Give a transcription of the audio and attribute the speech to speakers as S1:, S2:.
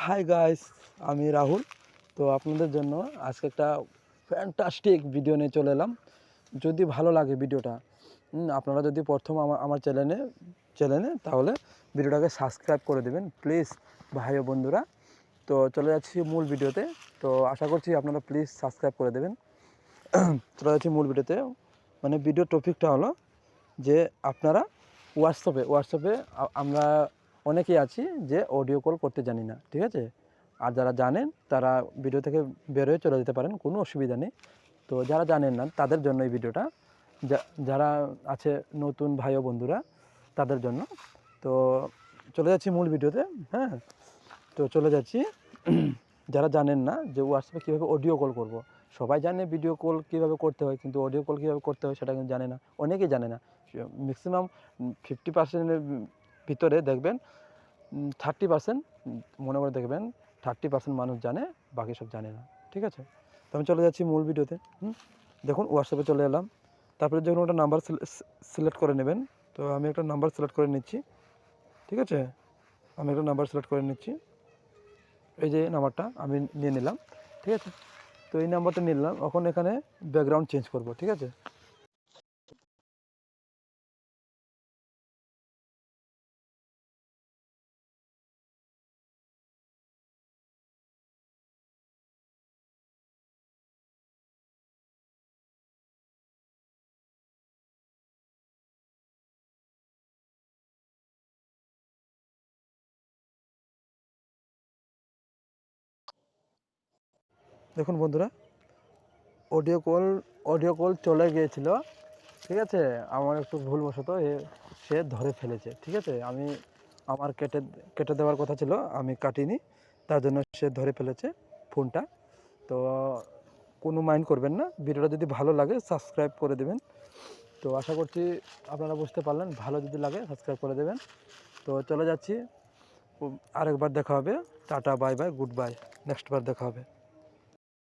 S1: Hi guys, আমি রাহুল। তো আপনাদের জন্য আজকে একটা ফ্যান্টাস্টিক ভিডিও নিয়ে চলে এলাম। যদি ভালো লাগে ভিডিওটা, আপনারা যদি প্রথম আমার চ্যানেলে তাহলে ভিডিওটাকে সাবস্ক্রাইব করে দেবেন প্লিজ ভাই ও বন্ধুরা। তো চলে যাচ্ছি মূল ভিডিওতে। তো আশা করছি আপনারা প্লিজ সাবস্ক্রাইব করে দেবেন। চলে যাচ্ছি মূল ভিডিওতে। মানে ভিডিও টপিকটা হলো যে আপনারা হোয়াটসঅ্যাপে আমরা অনেকেই আছি যে অডিও কল করতে জানি না, ঠিক আছে? আর যারা জানেন তারা ভিডিও থেকে বেরোয় চলে যেতে পারেন, কোনো অসুবিধা নেই। তো যারা জানেন না তাদের জন্য এই ভিডিওটা, যারা আছে নতুন ভাই ও বন্ধুরা তাদের জন্য। তো চলে যাচ্ছি মূল ভিডিওতে। হ্যাঁ, তো চলে যাচ্ছি। যারা জানেন না যে হোয়াটসঅ্যাপে কীভাবে অডিও কল করব, সবাই জানে ভিডিও কল কীভাবে করতে হয়, কিন্তু অডিও কল কীভাবে করতে হয় সেটা কিন্তু জানে না, অনেকেই জানে না। ম্যাক্সিমাম 50%-এর ভিতরে দেখবেন 30% মনে করে দেখবেন 30% মানুষ জানে, বাকি সব জানে না, ঠিক আছে? তো আমি চলে যাচ্ছি মূল ভিডিওতে। দেখুন, হোয়াটসঅ্যাপে চলে এলাম। তারপরে যখন একটা নাম্বার সিলেক্ট করে নেবেন, তো আমি একটা নাম্বার সিলেক্ট করে নিচ্ছি, ঠিক আছে? আমি একটা নাম্বার সিলেক্ট করে নিচ্ছি। এই যে নাম্বারটা আমি নিয়ে নিলাম, ঠিক আছে? তো এই নাম্বারটা নিলাম, এখন এখানে ব্যাকগ্রাউন্ড চেঞ্জ করব, ঠিক আছে? দেখুন বন্ধুরা, অডিও কল চলে গিয়েছিল, ঠিক আছে? আমার একটু ভুলবশত সে ধরে ফেলেছে, ঠিক আছে? আমার কেটে দেওয়ার কথা ছিল, আমি কাটিনি, তার জন্য সে ধরে ফেলেছে ফোনটা। তো কোনো মাইন্ড করবেন না, ভিডিওটা যদি ভালো লাগে সাবস্ক্রাইব করে দেবেন। তো আশা করছি আপনারা বুঝতে পারলেন, ভালো যদি লাগে সাবস্ক্রাইব করে দেবেন। তো চলে যাচ্ছি, আরেকবার দেখা হবে। Tata, bye bye, goodbye, next বার দেখা হবে।